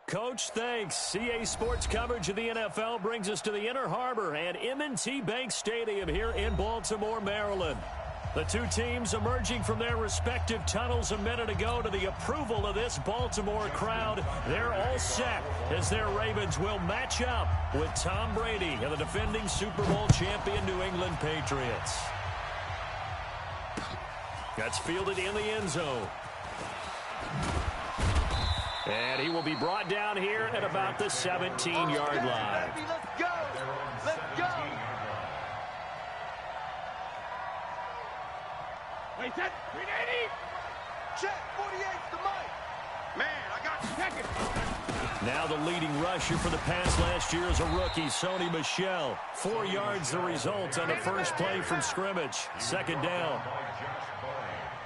Coach, thanks. CA Sports coverage of the NFL brings us to the Inner Harbor and M&T Bank Stadium here in Baltimore, Maryland. The two teams emerging from their respective tunnels a minute ago to the approval of this Baltimore crowd. They're all set as their Ravens will match up with Tom Brady and the defending Super Bowl champion New England Patriots. That's fielded in the end zone. And he will be brought down here at about the 17-yard line. Let's go! Let's go! Wait, set! 380! Check! 48's the mic! Man, I got second! Now the leading rusher for the pass last year is a rookie, Sony Michel. 4 yards the result on the first play from scrimmage. Second down.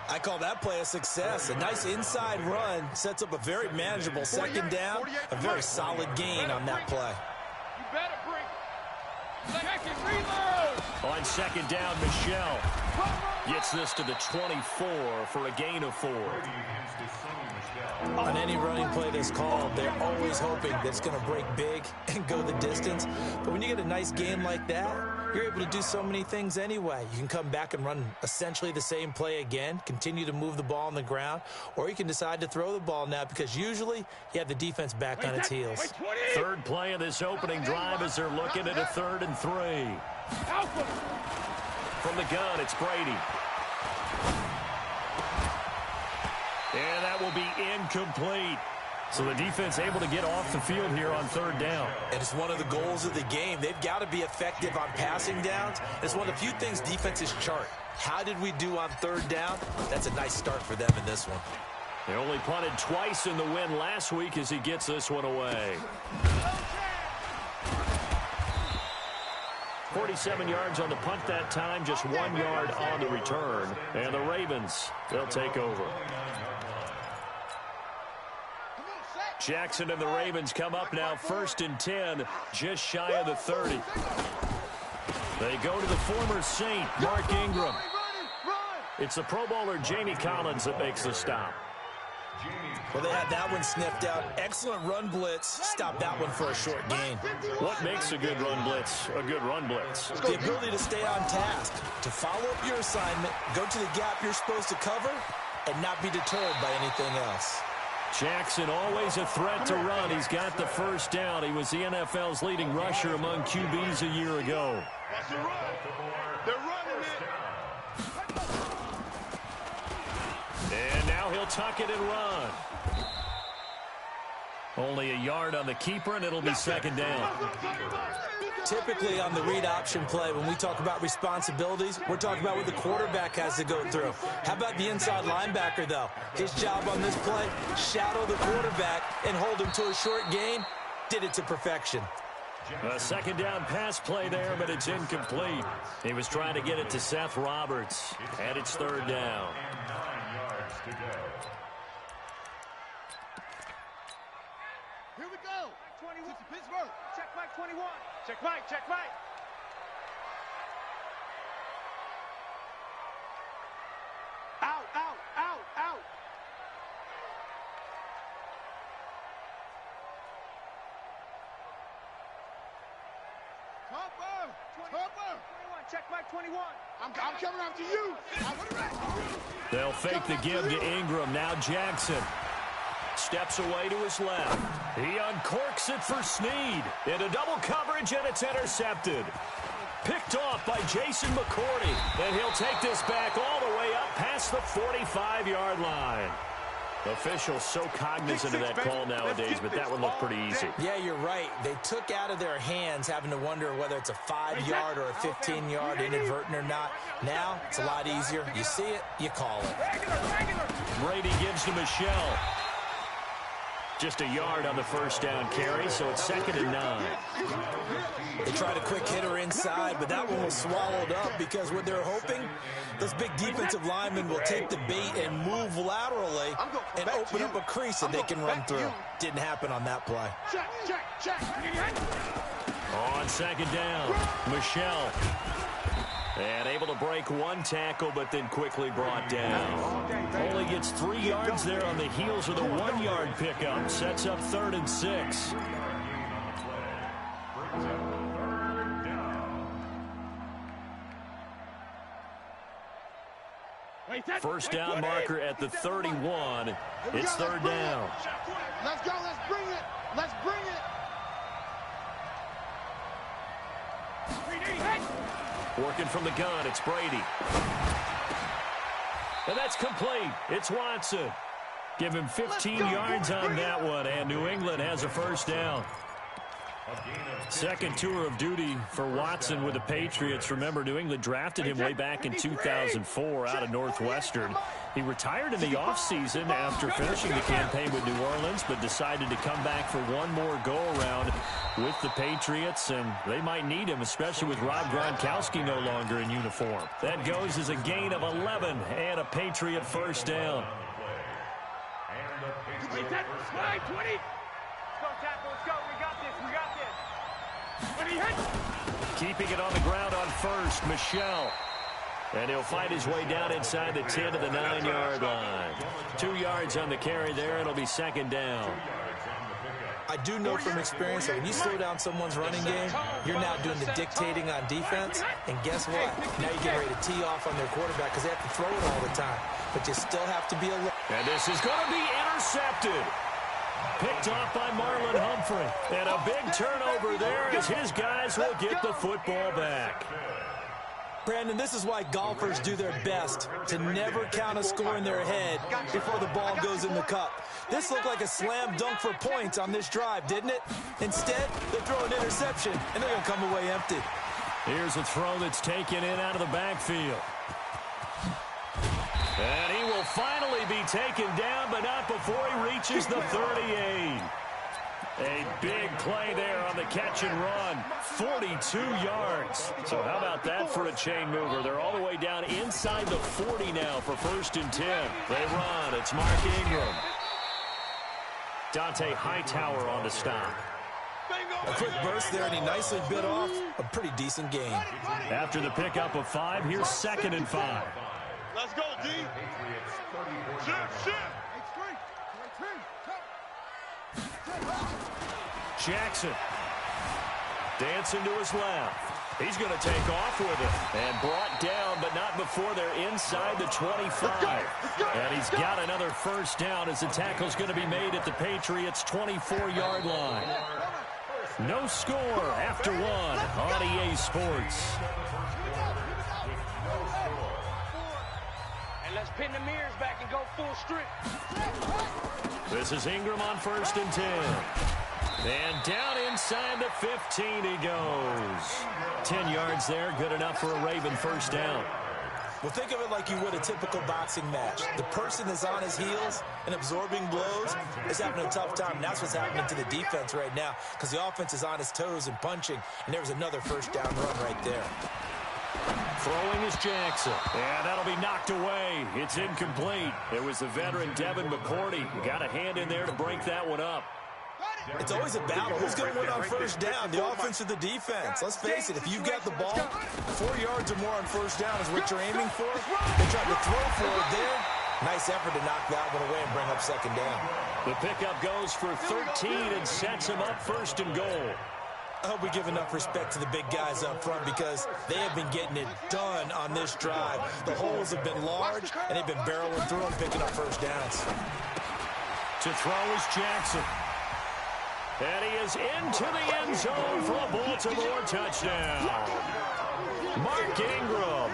I call that play a success. A nice inside run sets up a very manageable second down. A very solid gain on that play. You better bring second reload. On second down, Michel gets this to the 24 for a gain of 4. On any running play that's called, they're always hoping that it's going to break big and go the distance. But when you get a nice gain like that, you're able to do so many things anyway. You can come back and run essentially the same play again, continue to move the ball on the ground, or you can decide to throw the ball now because usually you have the defense back on its heels. Third play of this opening drive as they're looking at a 3rd and 3. From the gun, it's Brady. And that will be incomplete. So the defense able to get off the field here on 3rd down. And it's one of the goals of the game. They've got to be effective on passing downs. It's one of the few things defenses chart. How did we do on 3rd down? That's a nice start for them in this one. They only punted twice in the win last week as he gets this one away. 47 yards on the punt that time, just 1 yard on the return. And the Ravens, they'll take over. Jackson and the Ravens come up now 1st and 10, just shy of the 30. They go to the former Saint, Mark Ingram. It's the Pro Bowler Jamie Collins that makes the stop. Well, they had that one sniffed out. Excellent run blitz. Stop that one for a short gain. What makes a good run blitz a good run blitz? The ability to stay on task, to follow up your assignment, go to the gap you're supposed to cover, and not be deterred by anything else. Jackson always a threat to run. He's got the first down. He was the NFL's leading rusher among QBs a year ago. They're running it. And now he'll tuck it and run. Only a yard on the keeper, and it'll be 2nd down. Typically on the read option play, when we talk about responsibilities, we're talking about what the quarterback has to go through. How about the inside linebacker, though? His job on this play, shadow the quarterback and hold him to a short gain. Did it to perfection. A 2nd down pass play there, but it's incomplete. He was trying to get it to Seth Roberts, and it's 3rd down. Here we go. 21. Pittsburgh. Check Mike 21. Check Mike. Check Mike. Out, out, out, out. Topper. 21. Check Mike 21. I'm coming after you. They'll fake the give to Ingram. Now Jackson steps away to his left. He uncorks it for Snead. Into double coverage, and it's intercepted. Picked off by Jason McCourty. And he'll take this back all the way up past the 45-yard line. Officials so cognizant of that call nowadays, but that one looked pretty easy. Yeah, you're right. They took out of their hands having to wonder whether it's a 5-yard or a 15-yard inadvertent or not. Now, it's a lot easier. You see it, you call it. Brady gives to Michel. Just a yard on the first down carry, so it's 2nd and 9. They tried a quick hitter inside, but that one was swallowed up because what they're hoping, those big defensive linemen will take the bait and move laterally and open up a crease that they can run through. Didn't happen on that play. Check. On 2nd down, Michel And able to break one tackle, but then quickly brought down. Only gets 3 yards there on the heels of the 1-yard pickup. Sets up 3rd and 6. First down marker at the 31. It's 3rd down. Let's go. Let's bring it. Let's bring it. Working from the gun, it's Brady. And that's complete. It's Watson. Give him 15 yards on that one, and New England has a first down. Second tour of duty for Watson with the Patriots. Remember, New England drafted him way back in 2004 out of Northwestern. He retired in the offseason after finishing the campaign with New Orleans, but decided to come back for one more go-around with the Patriots, and they might need him, especially with Rob Gronkowski no longer in uniform. That goes as a gain of 11 and a Patriot first down. 20. Let's go, tackle. Let's go. We got this. We got this. Keeping it on the ground on first, Michelle. And he'll fight his way down inside the 10 to the 9-yard line. 2 yards on the carry there. It'll be 2nd down. I do know from experience that when you slow down someone's running game, you're now doing the dictating on defense. And guess what? Now you get ready to tee off on their quarterback because they have to throw it all the time. But you still have to be alert. And this is going to be intercepted. Picked off by Marlon Humphrey. And a big turnover there as his guys will get the football back. Brandon, this is why golfers do their best to never count a score in their head before the ball goes in the cup. This looked like a slam dunk for points on this drive, didn't it? Instead, they throw an interception, and they're going to come away empty. Here's a throw that's taken in out of the backfield. And he will finally be taken down, but not before he reaches the 38. A big play there on the catch and run. 42 yards. So how about that for a chain mover? They're all the way down inside the 40 now for 1st and 10. They run. It's Mark Ingram. Dante Hightower on the stop. A quick burst there, and he nicely bit off a pretty decent gain. After the pickup of 5, here's 2nd and 5. Let's go, D. Shift. Jackson dancing to his left. He's going to take off with it and brought down, but not before they're inside the 25. And he's got another first down as the tackle's going to be made at the Patriots' 24-yard line. No score after 1 on EA Sports. And let's pin the mirrors back and go full strip. This is Ingram on 1st and 10. And down inside the 15 he goes. 10 yards there, good enough for a Raven first down. Well, think of it like you would a typical boxing match. The person that's on his heels and absorbing blows is having a tough time. And that's what's happening to the defense right now because the offense is on his toes and punching. And there was another first down run right there. Throwing is Jackson, and that'll be knocked away. It's incomplete. It was the veteran Devin McCourty who got a hand in there to break that one up. It's always a battle. Who's going to win on first down, the offense or the defense? Let's face it, if you've got the ball, 4 yards or more on first down is what you're aiming for. They tried to throw for it there. Nice effort to knock that one away and bring up 2nd down. The pickup goes for 13 and sets him up 1st and goal. I hope we give enough respect to the big guys up front because they have been getting it done on this drive. The holes have been large, and they've been barreling through them, picking up first downs. To throw is Jackson. And he is into the end zone for a Baltimore touchdown. Mark Ingram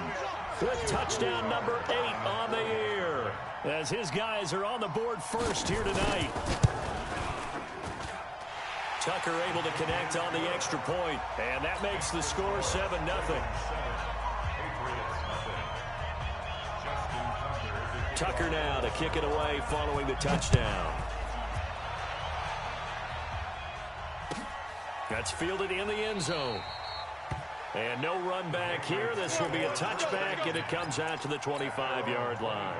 with touchdown number 8 on the year as his guys are on the board first here tonight. Tucker able to connect on the extra point, and that makes the score 7-0. Tucker now to kick it away following the touchdown. That's fielded in the end zone. And no run back here. This will be a touchback, and it comes out to the 25-yard line.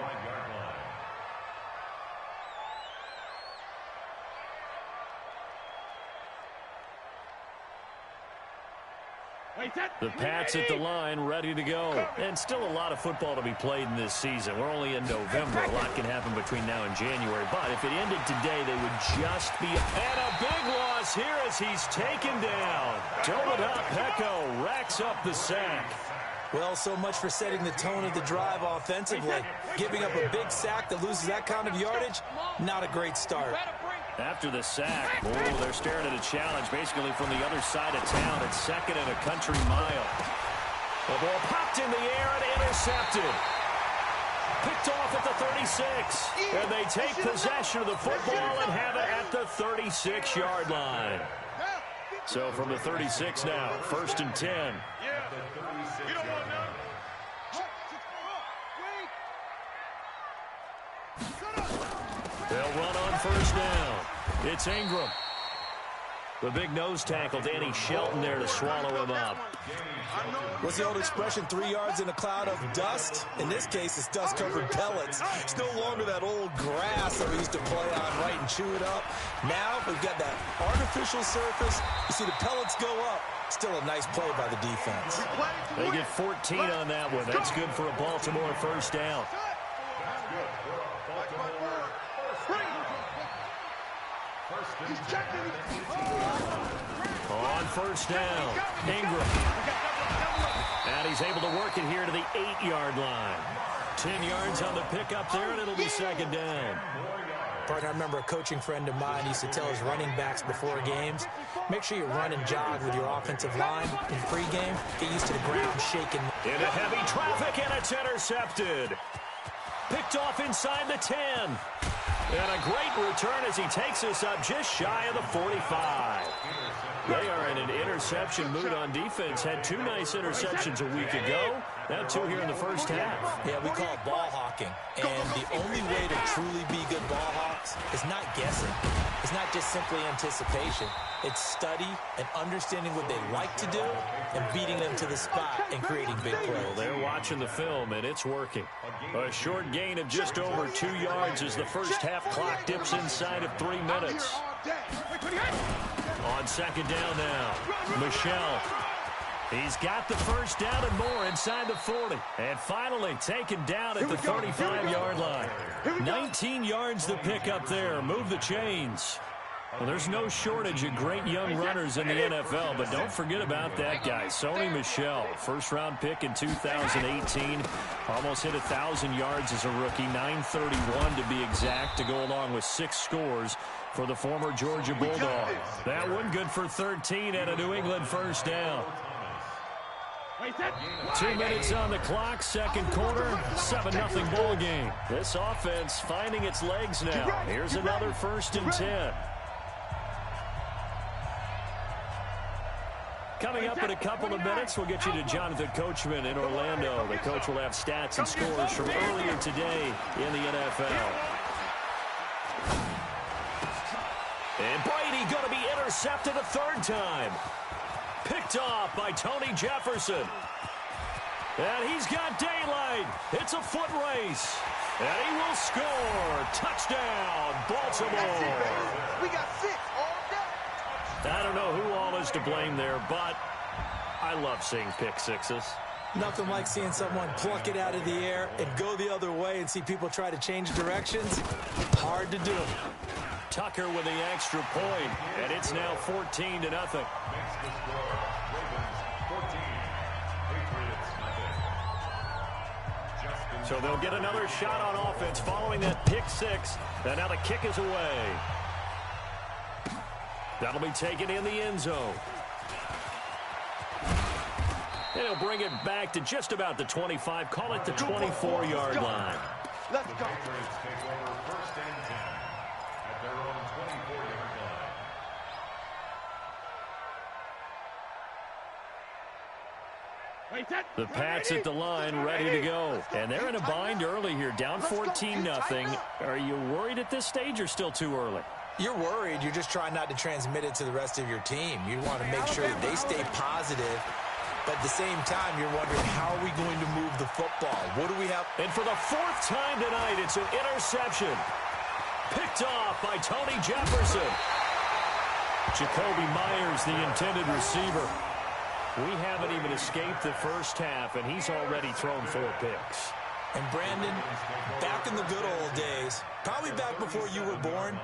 The Pats at the line, ready to go. And still a lot of football to be played in this season. We're only in November. A lot can happen between now and January. But if it ended today, they would just be... And a big loss here as he's taken down. Dominic Pecco racks up the sack. Well, so much for setting the tone of the drive offensively. Giving up a big sack that loses that kind of yardage, not a great start. After the sack, they're staring at a challenge basically from the other side of town. It's second and a country mile. The ball popped in the air and intercepted. Picked off at the 36. And they take possession of the football and have it at the 36-yard line. So from the 36 now, 1st and 10. They'll run on 1st down. It's Ingram. The big nose tackle, Danny Shelton, there to swallow him up. What's the old expression, 3 yards in a cloud of dust? In this case, it's dust-covered pellets. It's no longer that old grass that we used to play on, right, and chew it up. Now we've got that artificial surface. You see the pellets go up. Still a nice play by the defense. They get 14 on that one. That's good for a Baltimore 1st down. On 1st down, Ingram. And he's able to work it here to the 8-yard line. 10 yards on the pickup there, and it'll be 2nd down. Partner, I remember a coaching friend of mine used to tell his running backs before games, make sure you run and jog with your offensive line in pregame. Get used to the ground shaking. Into heavy traffic, and it's intercepted. Picked off inside the 10. And a great return as he takes us up just shy of the 45. They are in an interception mood on defense. Had 2 nice interceptions a week ago. Now 2 here in the 1st half. Yeah, we call it ball hawking. And the only way to truly be good ball hawks is not guessing. It's not just simply anticipation. It's study and understanding what they like to do and beating them to the spot and creating big plays. Well, they're watching the film, and it's working. A short gain of just over 2 yards as the 1st half clock dips inside of 3 minutes. On 2nd down now, Michelle. He's got the 1st down and more inside the 40. And finally taken down at the 35-yard line. 19 yards to pick up there. Move the chains. Well, there's no shortage of great young runners in the NFL, but don't forget about that guy, Sony Michel. 1st-round pick in 2018. Almost hit 1,000 yards as a rookie. 931 to be exact, to go along with 6 scores for the former Georgia Bulldog. That one good for 13 and a New England 1st down. 2 minutes on the clock, 2nd quarter, 7-0 ball game. This offense finding its legs now. Here's another 1st and 10. Coming up in a couple of minutes, we'll get you to Jonathan Coachman in Orlando. The coach will have stats and scores from earlier today in the NFL. And Brady going to be intercepted a 3rd time. Picked off by Tony Jefferson. And he's got daylight. It's a foot race. And he will score. Touchdown, Baltimore. We got 6 all day. I don't know who all is to blame there, but I love seeing pick sixes. Nothing like seeing someone pluck it out of the air and go the other way and see people try to change directions. Hard to do. Tucker with the extra point, and it's now 14-0. So they'll get another shot on offense following that pick 6. And now the kick is away. That'll be taken in the end zone. They'll bring it back to just about the 25. Call it the 24-yard line. Let's go. The Pats at the line, ready to go. And they're in a bind early here, down 14-0. Are you worried at this stage or still too early? You're worried. You're just trying not to transmit it to the rest of your team. You want to make sure that they stay positive. But at the same time, you're wondering, how are we going to move the football? What do we have? And for the 4th time tonight, it's an interception. Picked off by Tony Jefferson. Jacoby Myers, the intended receiver. We haven't even escaped the first half, and he's already thrown 4 picks. And Brandon, back in the good old days, probably back before you were born,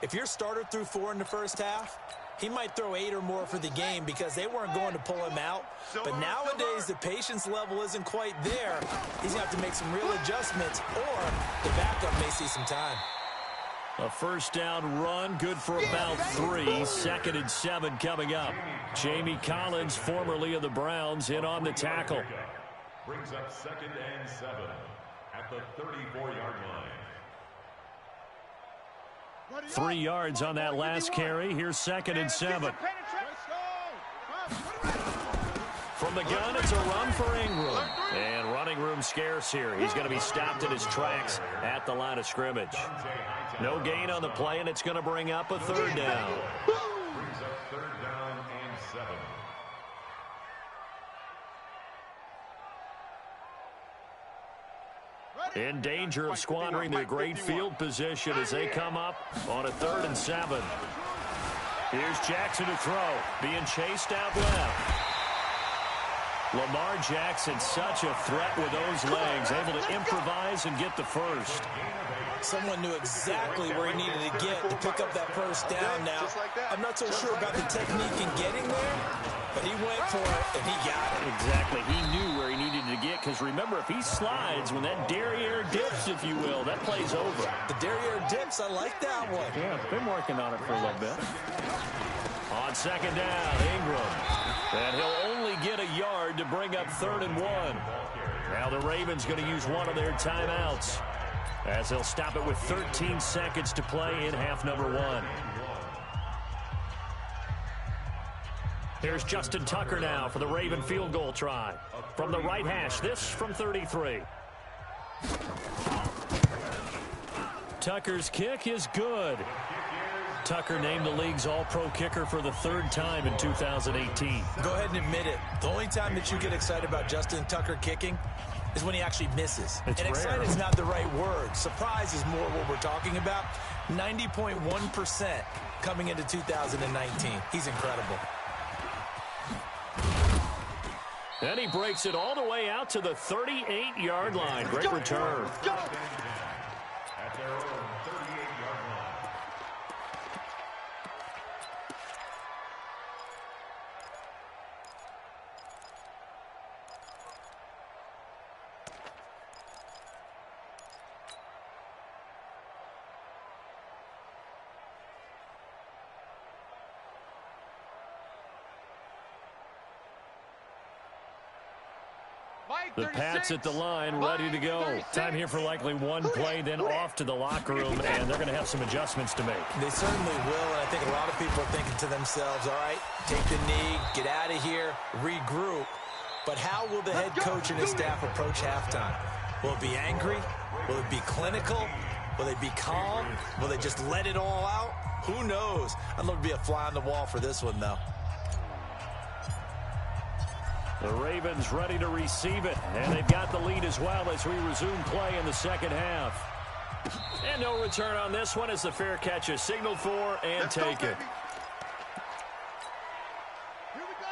if your starter threw 4 in the first half, he might throw 8 or more for the game because they weren't going to pull him out. But nowadays, the patience level isn't quite there. He's going to have to make some real adjustments, or the backup may see some time. A first down run, good for about 3. 2nd and 7 coming up. Jamie Collins, formerly of the Browns, in on the tackle. Brings up 2nd and 7 at the 34-yard line. 3 yards on that last carry. Here's 2nd and 7. From the gun, it's a run for Ingram. And running room scarce here. He's going to be stopped in his tracks at the line of scrimmage. No gain on the play, and it's going to bring up a 3rd down. Brings up 3rd down and 7. In danger of squandering their great field position as they come up on a 3rd and 7. Here's Jackson to throw. Being chased out left. Lamar Jackson, such a threat with those legs, able to improvise and get the first. Someone knew exactly where he needed to get to pick up that first down now. I'm not so sure about the technique in getting there, but he went for it, and he got it. Exactly. He knew where he needed to get, because remember, if he slides, when that derriere dips, if you will, that play's over. The derriere dips, I like that one. Yeah, been working on it for a little bit. On 2nd down, Ingram. And he'll only get a yard to bring up 3rd and 1. Now the Ravens going to use one of their timeouts, as they'll stop it with 13 seconds to play in half number 1. Here's Justin Tucker now for the Raven field goal try. From the right hash, this from 33. Tucker's kick is good. Tucker named the league's all-pro kicker for the 3rd time in 2018. Go ahead and admit it. The only time that you get excited about Justin Tucker kicking is when he actually misses. It's and rare. excited is not the right word. Surprise is more what we're talking about. 90.1% coming into 2019. He's incredible. And he breaks it all the way out to the 38-yard line. Great return. At their own 38-yard line. The Pats at the line, ready to go. Time here for likely one play, then off to the locker room, and they're going to have some adjustments to make. They certainly will, and I think a lot of people are thinking to themselves, all right, take the knee, get out of here, regroup. But how will the head coach and his staff approach halftime? Will it be angry? Will it be clinical? Will they be calm? Will they just let it all out? Who knows? I'd love to be a fly on the wall for this one, though. The Ravens ready to receive it, and they've got the lead as well as we resume play in the 2nd half. And no return on this one as the fair catch is signaled for and taken.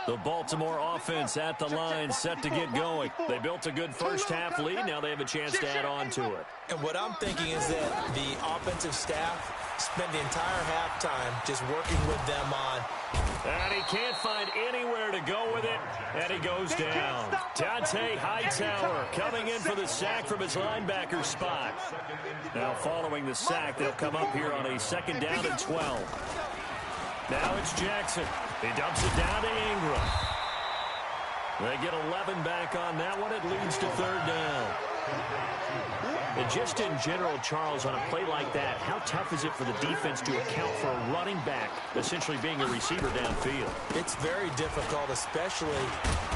The Baltimore offense at the line, set to get going. They built a good first half lead. Now they have a chance to add on to it. And what I'm thinking is that the offensive staff spent the entire halftime just working with them on. And he can't find anywhere to go with it, and he goes down. Dante Hightower coming in for the sack from his linebacker spot. Now following the sack, they'll come up here on a 2nd down and 12. Now it's Jackson. He dumps it down to Ingram. They get 11 back on that one. It leads to 3rd down. And just in general, Charles, on a play like that, how tough is it for the defense to account for a running back essentially being a receiver downfield? It's very difficult, especially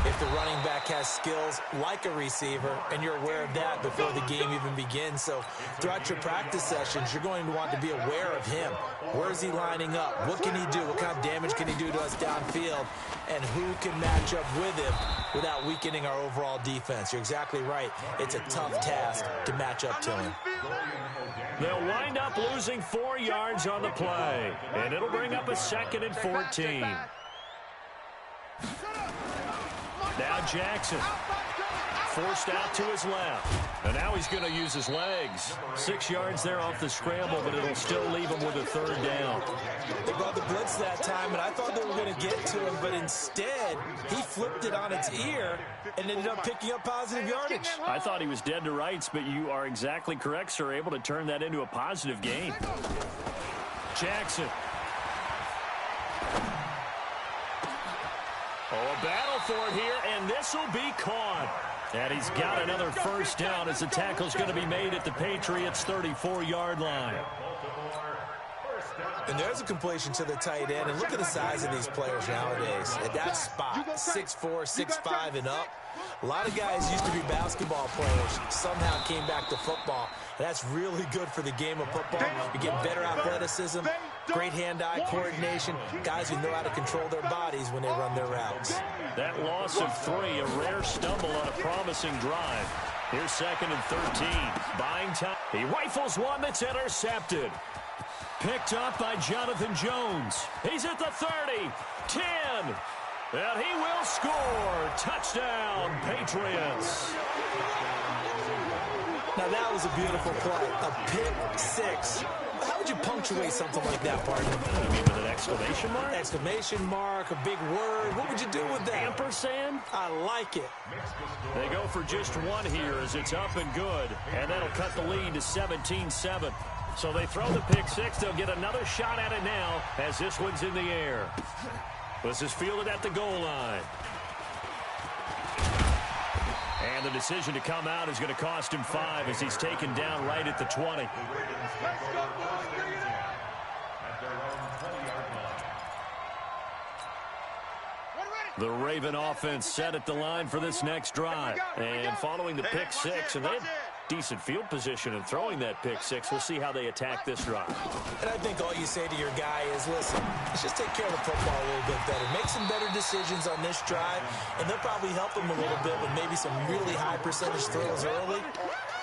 if the running back has skills like a receiver, and you're aware of that before the game even begins. So throughout your practice sessions, you're going to want to be aware of him. Where is he lining up? What can he do? What kind of damage can he do to us downfield? And who can match up with him without weakening our overall defense? You're exactly right. It's a tough task to match up to him. They'll wind up losing 4 yards on the play, and it'll bring up a 2nd and 14. Now Jackson. Forced out to his left. And now he's going to use his legs. 6 yards there off the scramble, but it'll still leave him with a 3rd down. They brought the blitz that time, and I thought they were going to get to him, but instead, he flipped it on its ear and ended up picking up positive yardage. I thought he was dead to rights, but you are exactly correct, sir. Able to turn that into a positive gain. Jackson. Oh, a battle for it here, and this will be caught. And he's got another 1st down as the tackle's going to be made at the Patriots' 34-yard line. And there's a completion to the tight end. And look at the size of these players nowadays. At that spot, 6'4", 6'5", and up. A lot of guys used to be basketball players, somehow came back to football. And that's really good for the game of football. You get better athleticism, great hand-eye coordination, guys who know how to control their bodies when they run their routes. That loss of 3, a rare stumble on a promising drive. Here's 2nd and 13. Buying time. He rifles one that's intercepted. Picked up by Jonathan Jones. He's at the 30, 10, and he will score. Touchdown, Patriots. Now that was a beautiful play, a pick 6. How would you punctuate something like that, partner? You mean with an exclamation mark? Exclamation mark, a big word. What would you do with that? Ampersand? I like it. They go for just 1 here as it's up and good, and that'll cut the lead to 17-7. So they throw the pick 6. They'll get another shot at it now as this one's in the air. This is fielded at the goal line. And the decision to come out is going to cost him 5 as he's taken down right at the 20. The Raven offense set at the line for this next drive. And following the pick 6, and they had decent field position in throwing that pick 6. We'll see how they attack this drive. And I think all you say to your guy is, listen, let's just take care of the football a little bit better. Make some better decisions on this drive, and they'll probably help him a little bit with maybe some really high percentage throws early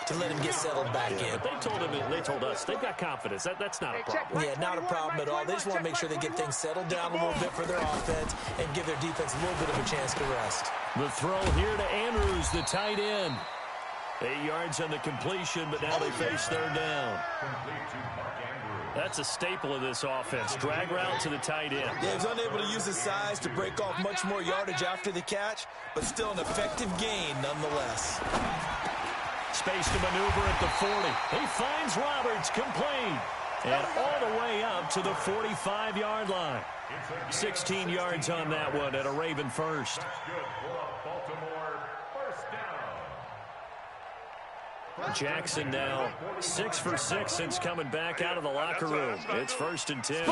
to let him get settled back in. But they told us they've got confidence. That's not a problem. Yeah, not a problem at all. They just want to make sure they get things settled down a little bit for their offense and give their defense a little bit of a chance to rest. The throw here to Andrews, the tight end. 8 yards on the completion, but now they face 3rd down. That's a staple of this offense. Drag route to the tight end. Yeah, he's unable to use his size to break off much more yardage after the catch, but still an effective gain nonetheless. Space to maneuver at the 40. He finds Roberts, complete. And all the way up to the 45-yard line. 16 yards on that one at a Raven 1st. Jackson now 6 for 6 since coming back out of the locker room. It's 1st and 10.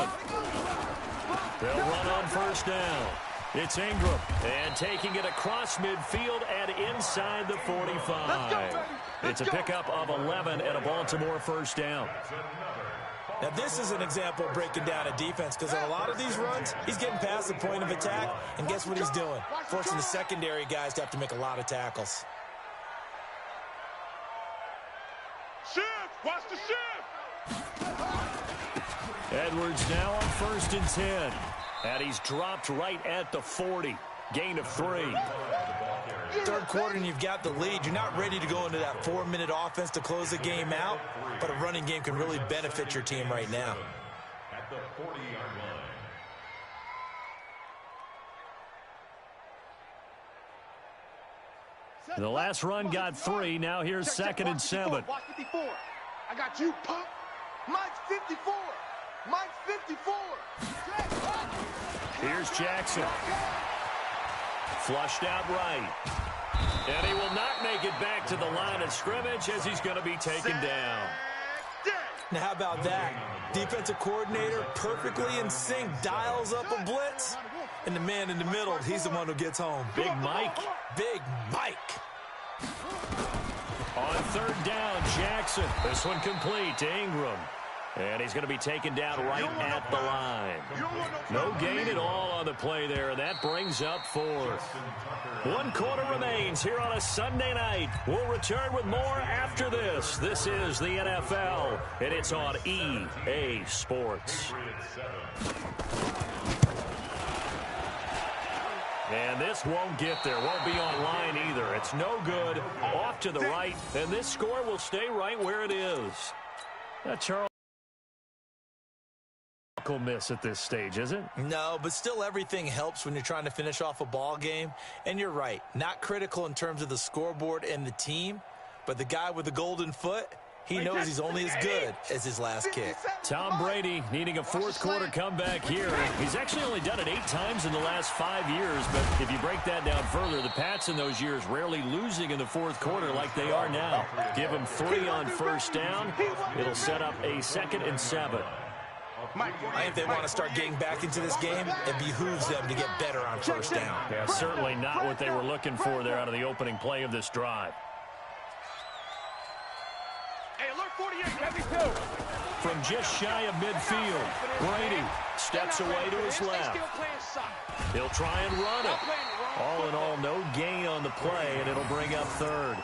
They'll run on 1st down. It's Ingram, and taking it across midfield and inside the 45. It's a pickup of 11 and a Baltimore 1st down. Now, this is an example of breaking down a defense, because on a lot of these runs, he's getting past the point of attack, and guess what he's doing? Forcing the secondary guys to have to make a lot of tackles. Shift! Watch the shift! Edwards now on 1st and 10. And he's dropped right at the 40. Gain of 3. 3rd quarter and you've got the lead. You're not ready to go into that 4-minute offense to close the game out, but a running game can really benefit your team right now. At the 40-yard line. The last run got 3. Now here's 2nd and 7. Watch 54. I got you, punk. Mike's 54. Mike's 54. Here's Jackson. Flushed out right. And he will not make it back to the line of scrimmage as he's going to be taken down. Now, how about that? Defensive coordinator perfectly in sync, dials up a blitz. And the man in the middle, he's the one who gets home. Big Mike. Big Mike. On 3rd down, Jackson. This one complete to Ingram. And he's going to be taken down right at the line. No gain at all on the play there, and that brings up 4th. 1 quarter remains here on a Sunday night. We'll return with more after this. This is the NFL, and it's on EA Sports. And this won't get there. Won't be online either. It's no good. Off to the right. And this score will stay right where it is. That Charles miss at this stage, is it? No, but still everything helps when you're trying to finish off a ball game. And you're right. Not critical in terms of the scoreboard and the team. But the guy with the golden foot, he knows he's only as good as his last kick. Tom Brady needing a fourth quarter comeback here. He's actually only done it 8 times in the last 5 years, but if you break that down further, the Pats in those years rarely losing in the fourth quarter like they are now. Give them 3 on first down. It'll set up a 2nd and 7. I think they want to start getting back into this game. It behooves them to get better on first down. Yeah, certainly not what they were looking for there out of the opening play of this drive. Hey, alert 48, heavy 2. From just shy of midfield, Brady steps away to his left. He'll try and run it. All in all, no gain on the play, and it'll bring up 3rd.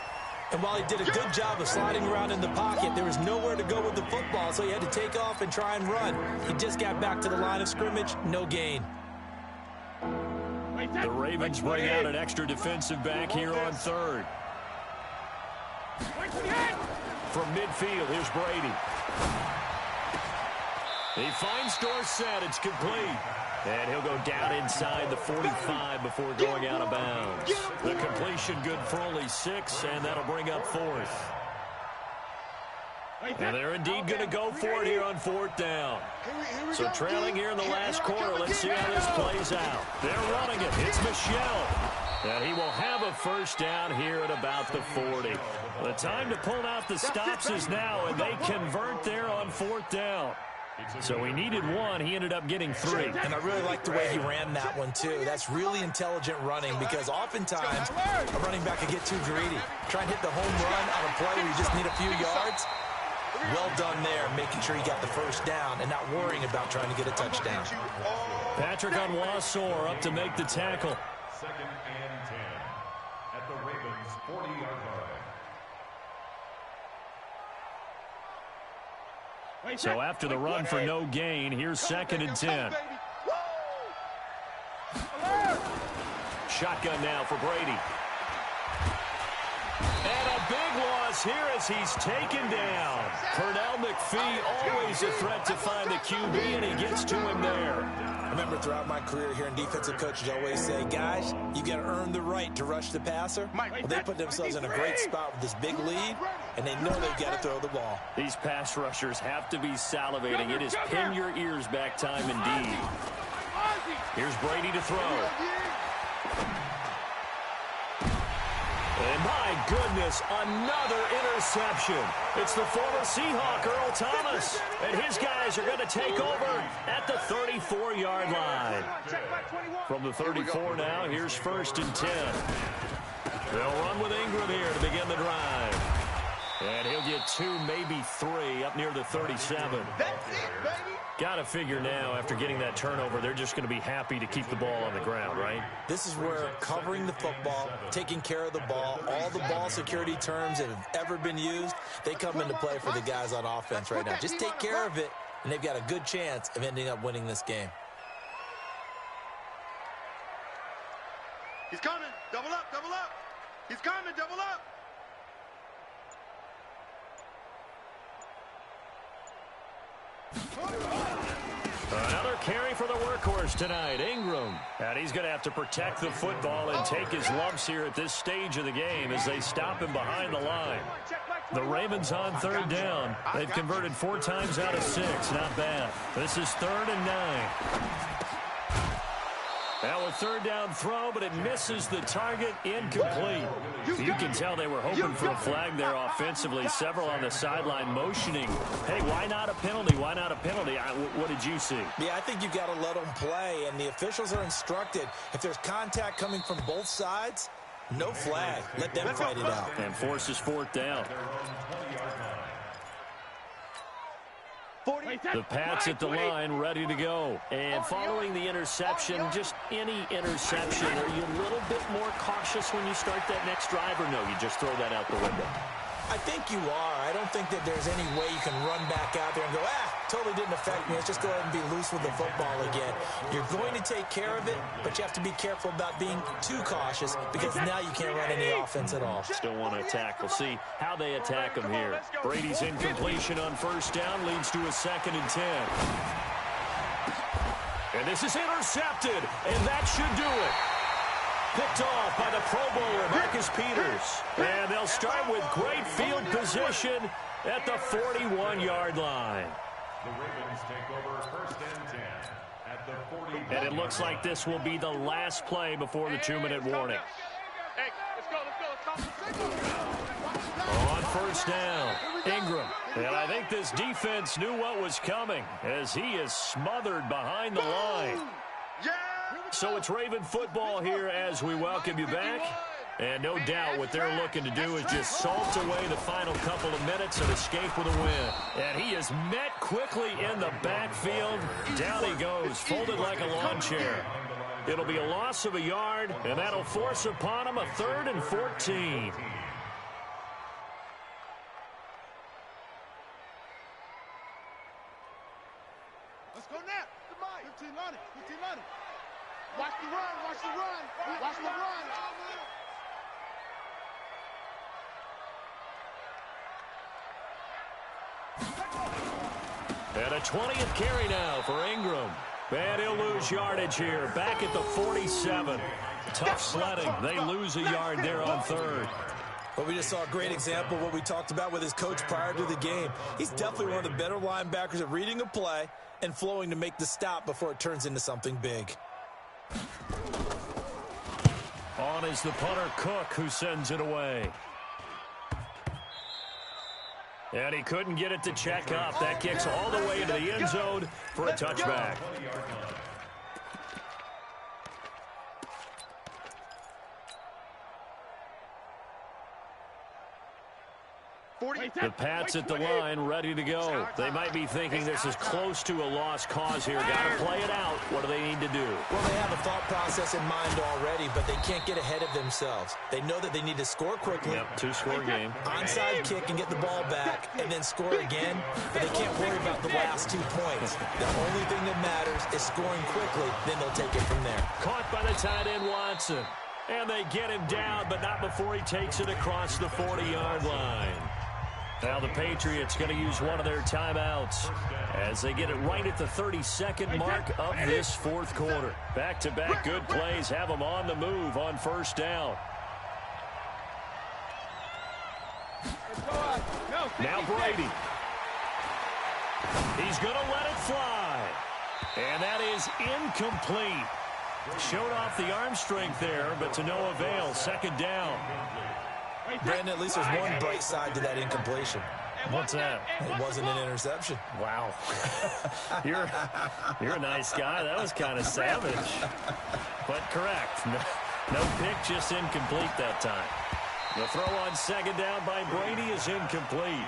And while he did a good job of sliding around in the pocket, there was nowhere to go with the football, so he had to take off and try and run. He just got back to the line of scrimmage, no gain. The Ravens bring out an extra defensive back here on 3rd. From midfield, here's Brady. He finds Dorsett. It's complete. And he'll go down inside the 45 before going out of bounds. The completion good for only 6, and that'll bring up 4th. And they're indeed going to go for it here on 4th down. So trailing here in the last quarter, let's see how this plays out. They're running it. It's Michel. And he will have a first down here at about the 40. The time to pull out the stops is now, and they convert there on 4th down. So he needed 1. He ended up getting 3. And I really like the way he ran that one, too. That's really intelligent running because oftentimes a running back can get too greedy. Try and hit the home run on a play where you just need a few yards. Well done there, making sure he got the first down and not worrying about trying to get a touchdown. Patrick Onwuasor up to make the tackle. 2nd and 10 at the Ravens' 40-yard line. So after the run for no gain, here's 2nd and 10. Shotgun now for Brady. And a big loss here as he's taken down. Pernell McPhee always a threat to find the QB, and he gets to him there. I remember throughout my career here in defensive coaches always say, guys, you got to earn the right to rush the passer. Well, they put themselves in a great spot with this big lead, and they know they've got to throw the ball. These pass rushers have to be salivating. It is pin your ears back time indeed. Here's Brady to throw. And my goodness, another interception. It's the former Seahawk, Earl Thomas. And his guys are going to take over at the 34-yard line. From the 34 now, here's 1st and 10. They'll run with Ingram here to begin the drive. And he'll get 2, maybe 3 up near the 37. That's it, baby. Got to figure now, after getting that turnover, they're just going to be happy to keep the ball on the ground, right? This is where covering the football, taking care of the ball, all the ball security terms that have ever been used, they come into play for the guys on offense right now. Just take care of it, and they've got a good chance of ending up winning this game. He's coming. Double up, double up. He's coming, double up. Another carry for the workhorse tonight, Ingram. And he's going to have to protect the football and take his lumps here at this stage of the game as they stop him behind the line. The Ravens on 3rd down. They've converted 4 times out of 6. Not bad. This is 3rd and 9. Now a 3rd down throw, but it misses the target, incomplete. You can tell they were hoping for a flag there offensively. Several on the sideline motioning. Hey, why not a penalty? Why not a penalty? What did you see? Yeah, I think you've got to let them play, and the officials are instructed. If there's contact coming from both sides, no flag. Let them fight it out. And forces 4th down. The Pats at the line, ready to go. And following the interception, just any interception, are you a little bit more cautious when you start that next drive, or no, you just throw that out the window? I think you are. I don't think that there's any way you can run back out there and go, totally didn't affect me. Let's just go ahead and be loose with the football again. You're going to take care of it, but you have to be careful about being too cautious because now you can't run any offense at all. Still want to attack. We'll see how they attack him here. Brady's incompletion on first down leads to a 2nd and 10. And this is intercepted, and that should do it. Picked off by the Pro Bowler, Marcus Peters. And they'll start with great field position at the 41-yard line. The Ravens take over 1st and 10 at the 40. And it looks like this will be the last play before the 2-minute warning. Hey, let's go. On first down, Ingram. And I think this defense knew what was coming as he is smothered behind the line. So it's Raven football here as we welcome you back. And no doubt what they're looking to do is just salt away the final couple of minutes and escape with a win. And he is met quickly in the backfield. Down he goes, folded like a lawn chair. It'll be a loss of a yard, and that'll force upon him a 3rd and 14. Let's go now. 15 on it. Watch the run. Watch the run. And a 20th carry now for Ingram. And he'll lose yardage here. Back at the 47. Tough sledding. They lose a yard there on 3rd. Well, we just saw a great example of what we talked about with his coach prior to the game. He's definitely one of the better linebackers at reading a play and flowing to make the stop before it turns into something big. On is the punter, Cook, who sends it away. And he couldn't get it to check up. That kicks all the way into the end zone for a touchback. The Pats at the line, ready to go. They might be thinking this is close to a lost cause here. Got to play it out. What do they need to do? Well, they have a thought process in mind already, but they can't get ahead of themselves. They know that they need to score quickly. Yep, 2-score game. Onside kick and get the ball back and then score again, but they can't worry about the last 2 points. The only thing that matters is scoring quickly, then they'll take it from there. Caught by the tight end, Watson. And they get him down, but not before he takes it across the 40-yard line. Now the Patriots going to use one of their timeouts as they get it right at the 32nd mark of this 4th quarter. Back-to-back good plays have them on the move on first down. Now Brady. He's going to let it fly. And that is incomplete. Showed off the arm strength there, but to no avail. 2nd down. Brandon, at least there's one bright side to that incompletion. What's that? It wasn't an interception. Wow. You're a nice guy. That was kind of savage. But correct. No pick, just incomplete that time. The throw on 2nd down by Brady is incomplete.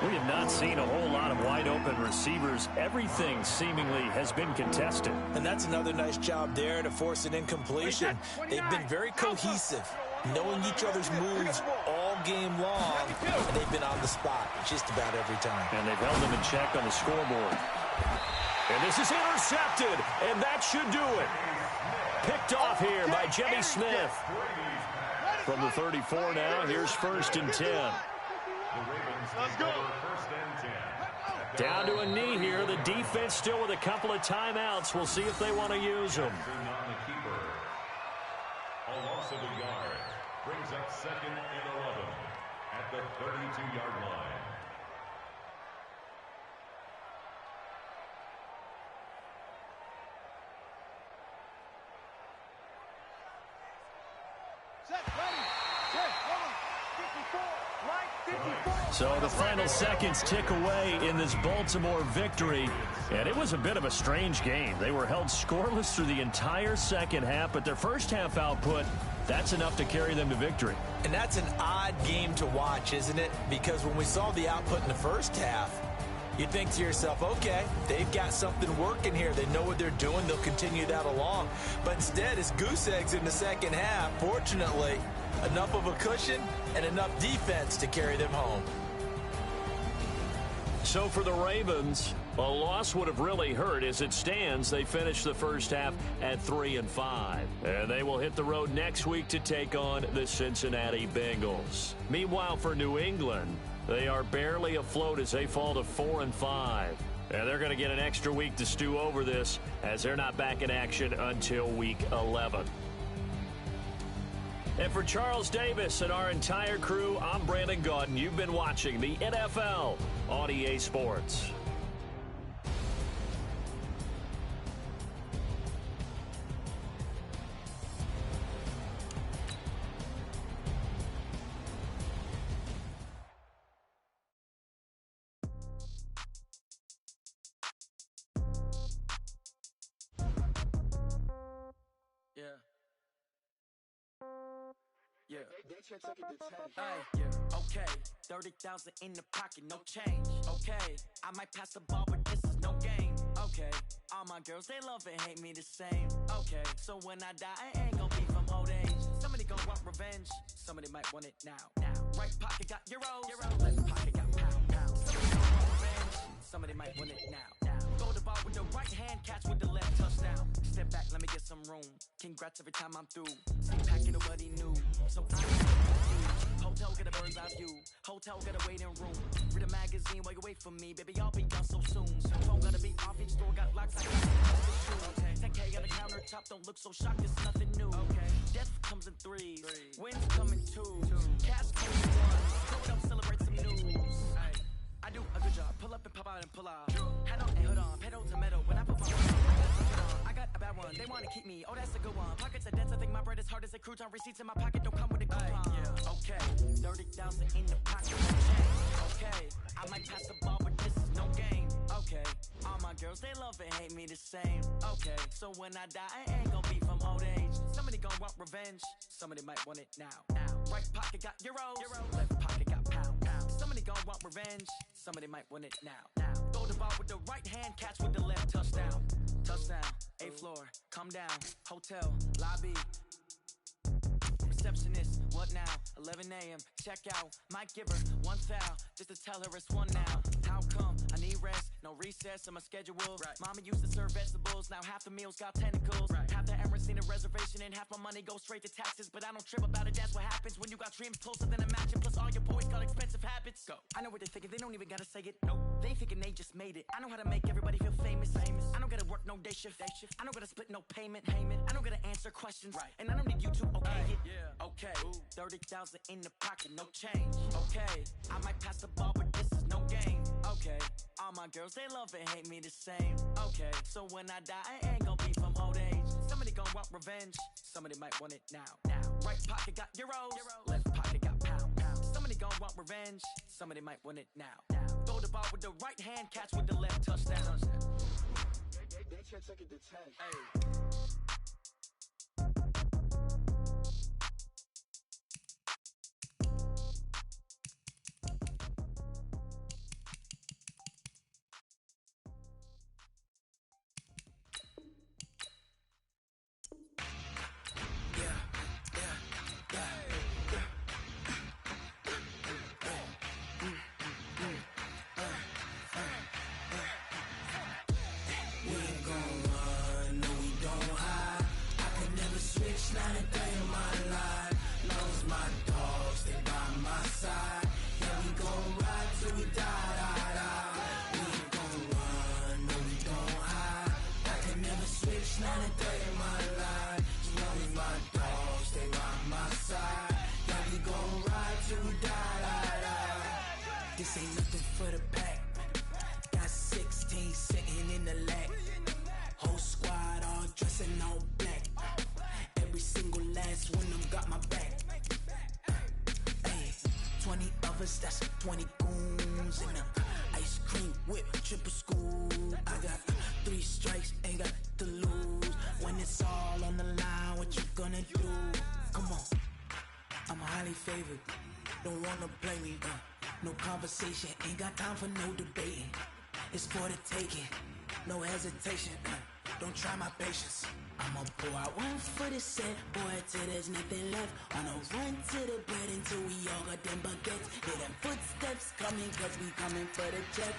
We have not seen a whole lot of wide-open receivers. Everything seemingly has been contested. And that's another nice job there to force an incompletion. They've been very cohesive, knowing each other's moves all game long, and they've been on the spot just about every time. And they've held them in check on the scoreboard. And this is intercepted, and that should do it. Picked off here by Jimmy Smith. From the 34 now, here's 1st and 10. Let's go. Down to a knee here. The defense still with a couple of timeouts. We'll see if they want to use them. A loss of a yard brings up 2nd and 11 at the 32-yard line. So the final seconds tick away in this Baltimore victory. And it was a bit of a strange game. They were held scoreless through the entire second half, but their first half output, that's enough to carry them to victory. And that's an odd game to watch, isn't it? Because when we saw the output in the first half, you think to yourself, okay, they've got something working here. They know what they're doing. They'll continue that along. But instead, it's goose eggs in the second half. Fortunately, enough of a cushion and enough defense to carry them home. So for the Ravens, A loss would have really hurt. As it stands, they finished the first half at 3-5. And they will hit the road next week to take on the Cincinnati Bengals. Meanwhile, for New England, they are barely afloat as they fall to 4-5. And they're going to get an extra week to stew over this as they're not back in action until week 11. And for Charles Davis and our entire crew, I'm Brandon Gaudin. You've been watching the NFL on EA Sports. Okay, 30,000 in the pocket, no change. Okay, I might pass the ball, but this is no game. Okay, all my girls, they love and hate me the same. Okay, so when I die, I ain't gonna be from old age. Somebody gonna want revenge, somebody might want it now. Right pocket got euros, left pocket got pounds. Somebody gonna want revenge, somebody might want it now. Throw the ball with the right hand, catch with the left, touchdown. Step back, let me get some room. Congrats every time I'm through. See packing of what he knew, so I hotel get a bird's eye view. Hotel get a waiting room. Read a magazine while you wait for me. Baby, I'll be done so soon. Phone gotta be off, each store got locks. I got to okay. 10K on the countertop, don't look so shocked, it's nothing new. Okay. Death comes in threes. Wins come in twos. Cash comes in ones. Throw it up, celebrate some news. I do a good job. Pull up and pop out and pull out. Head on and hood on. Pedal to metal. When I put my I got a bad one. They want to keep me. Oh, that's a good one. Pockets are dense. I think my bread is hard as a crouton. Receipts in my pocket don't come with a coupon. Okay. 30,000 in the pocket. Okay. I might pass the ball, but this is no game. Okay. All my girls, they love and hate me the same. Okay. So when I die, I ain't gonna be from old age. Somebody gonna want revenge. Somebody might want it now. Right pocket got euros. Left pocket got pounds. Somebody gonna want revenge. Somebody might want it now. Throw the ball with the right hand, catch with the left, touchdown. Touchdown, 8th floor, come down, hotel, lobby. Receptionist, what now? 11 a.m., check out. Might give her one foul, just to tell her it's one now. How come? I need rest, no recess in my schedule. Right. Mama used to serve vegetables, now half the meals got tentacles. Right. Half the Emirates need a reservation and half my money goes straight to taxes. But I don't trip about it, that's what happens when you got dreams closer than a matching. Plus all your boys got expensive habits. Go. I know what they're thinking, they don't even gotta say it. Nope. They thinking they just made it. I know how to make everybody feel famous. I don't gotta work no day shift. I don't gotta split no payment. I don't gotta answer questions. Right. And I don't need you to okay it. Yeah. Okay. 30,000 in the pocket, no change. Okay. I might pass the ball, but this is no game. Okay. All my girls, they love and hate me the same. Okay. So when I die, I ain't gonna be from old age. Somebody gonna want revenge. Somebody might want it now. Right pocket got euros. Left pocket got pounds. Somebody gonna want revenge. Somebody might want it now. Throw the ball with the right hand, catch with the left, touchdown. They can't take it to 10. Hey. This ain't nothing for the pack. Got 16 sitting in the lap. Whole squad all dressing all black. Every single last one of them got my back. Hey, 20 of us, that's 20 goons in the ice cream whip, triple school. I got 3 strikes, ain't got to lose. When it's all on the line, what you gonna do? Come on, I'm highly favored. Don't wanna play me, no conversation, ain't got time for no debating. It's for the taking, no hesitation, don't try my patience. I'ma pour out one for the set, boy, till there's nothing left. On a run to the bread until we all got them baguettes. Hear them footsteps coming, cause we coming for the check.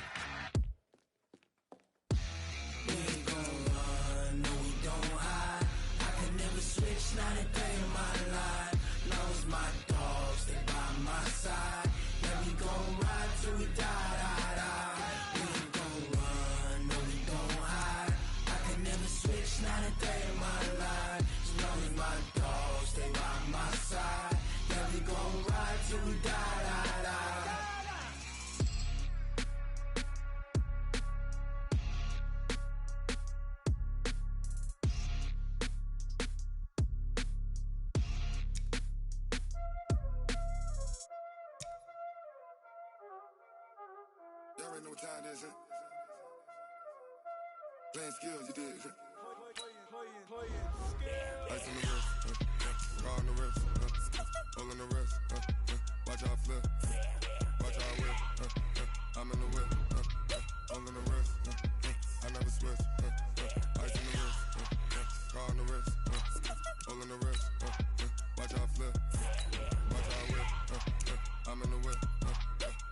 time this, huh? Playing skills, you did, huh? Ice on the wrist, car on the wrist, hole in the wrist, watch how I flip, watch how I whip, I'm in the whip, hole in the wrist, I never switch, ice on the wrist, car on the wrist, hole in the wrist, watch how I flip, watch how I whip, I'm in the whip,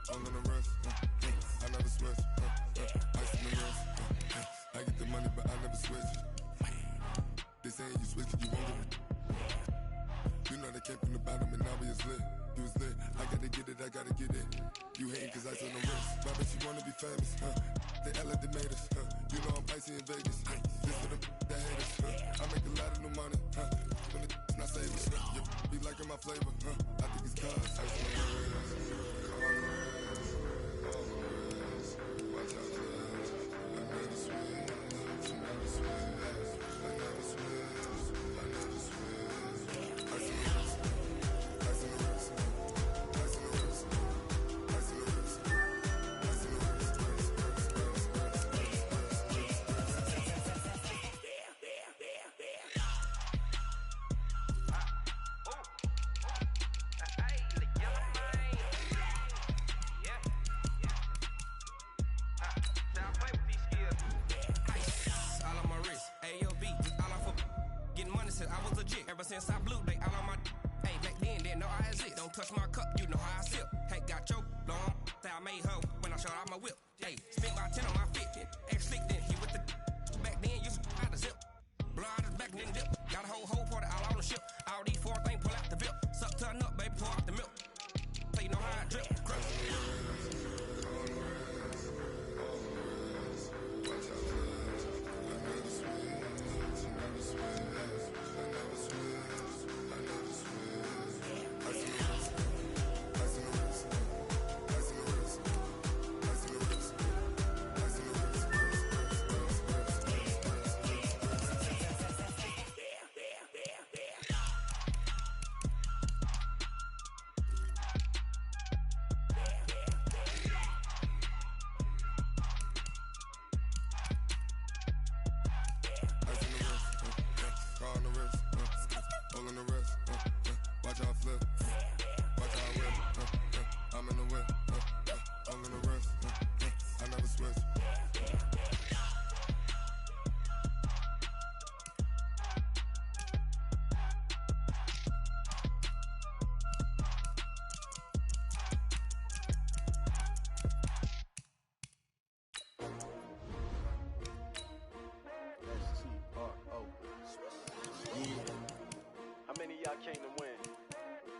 hole in the wrist, I never switch, ice on the wrist, I get the money but I never switch. They saying you switch it, you won't get it. You know they came from the bottom and now we is lit. You was lit, I gotta get it, I gotta get it. You hating cause ice on the wrist. But I bet you wanna be famous, huh? They act like they made us, huh? You know I'm icy in Vegas, This for the that hate us, I make a lot of new money, When the not saving, You be liking my flavor, I think it's cause ice on the wrist. Watch out, I never switch, I never switch. Ever since I blew, they all on my hey, back then, didn't know I exist. Don't touch my cup, you know how I sip. Hey, got your long, say I made her when I showed out my whip. Hey, spent my 10 on my fit, ex-slick then, he with the back then, used to out the zip. Blow out his back, then dip. Got a whole party all on the ship. All these 4 things, pull out the VIP. Suck, turn up, baby, pour out the milk. So you know how I drip, grip.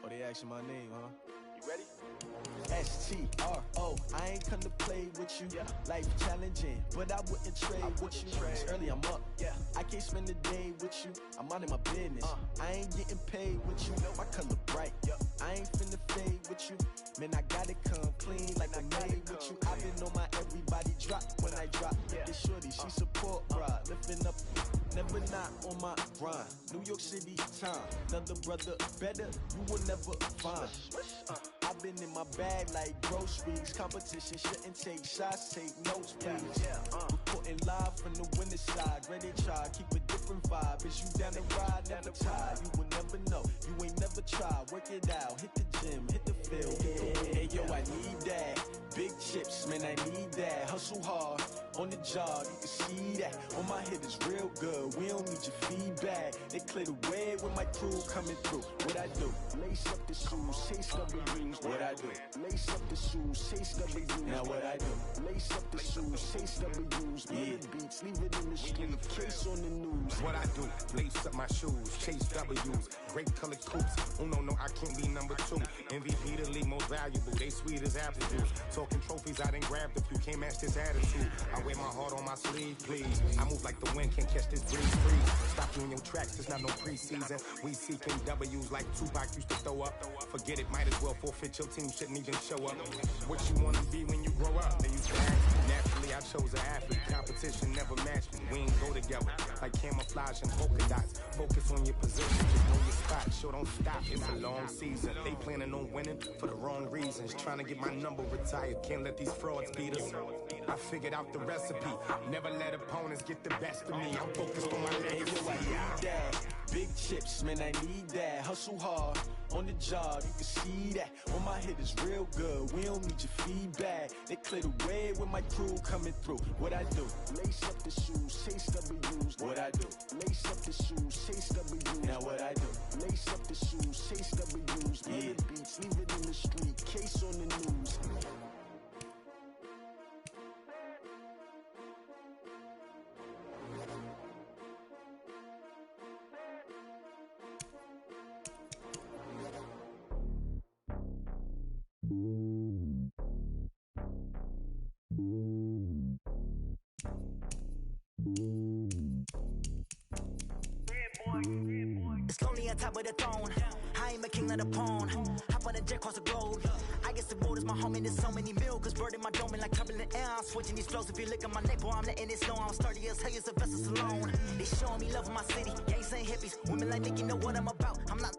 They asking my name, huh? You ready? S-T-R-O, I ain't come to play with you. Life challenging, but I wouldn't trade with you. It's early, I'm up. I can't spend a day with you. I'm out of my business. I ain't getting paid with you. My color bright. I ain't finna fade with you. Man, I gotta come clean like I made with you. I've been on my everybody drop when I drop. This shorty, she support, bruh. Lifting up, never not on my grind. New York City time. Another brother better, you will never find. I've been in my bag like groceries. Competition shouldn't take shots, take notes, please. Reporting live from the winning side. Ready to try, keep a different vibe. Is you down the ride, never tired. You will never know, you ain't never tried. Work it out, hit the gym, hit the field. Hey yo, I need that. Big chips, man, I need that. Hustle hard, on the job, you can see that. On my head is real good, we don't need your feedback. They clear the way with my crew coming through. What I do? Lace up the shoes, chase W's. What I do? Lace up the shoes, chase W's. Now what I do? Lace up the shoes, chase W's. Murder beats, leave it in the street, case on the news. What I do? Lace up my shoes, chase W's. Great colored coops. Oh no, I can't be number 2. MVP the league most valuable. They sweet as apple juice. Talking trophies, I done grabbed a few. Can't match this attitude. I wear my heart on my sleeve, please. I move like the wind, can't catch this breeze, freeze. Stop you in your tracks, there's not no preseason. We seeking W's like Tupac used to throw up. Forget it, might as well forfeit. Your team shouldn't even show up. What you wanna be when you grow up? They used to ask me. Naturally, I chose an athlete. Competition never matched me. We ain't go together like camouflage and polka dots. Focus on your position, just know your spot. Sure, don't stop. It's a long season. They planning on winning for the wrong reasons. Trying to get my number retired. Can't let these frauds beat us. I figured out the recipe. Never let opponents get the best of me. I'm focused on my Hey, yo, I legacy. need that. Big chips, man, I need that. Hustle hard on the job, you can see that. On my head is real good. We don't need your feedback. They clear the way with my crew coming through. What I do? Lace up the shoes, chase W's. What I do? Lace up the shoes, chase W's. Now what I do? Lace up the shoes, chase W's. Yeah. The beats, leave it in the street. Case on the news. It's lonely on top of the throne. I ain't a king of the pawn. Hop on a jet across the globe. I guess the road is my home and there's so many milkers birding my dome and like turbulent air. I'm switching these flows. If you look at my neck, boy, I'm letting it snow. I'm sturdy as hell, as a vessel alone. They showing me love in my city. Gang saying hippies. Women like Nicki know what I'm about. I'm not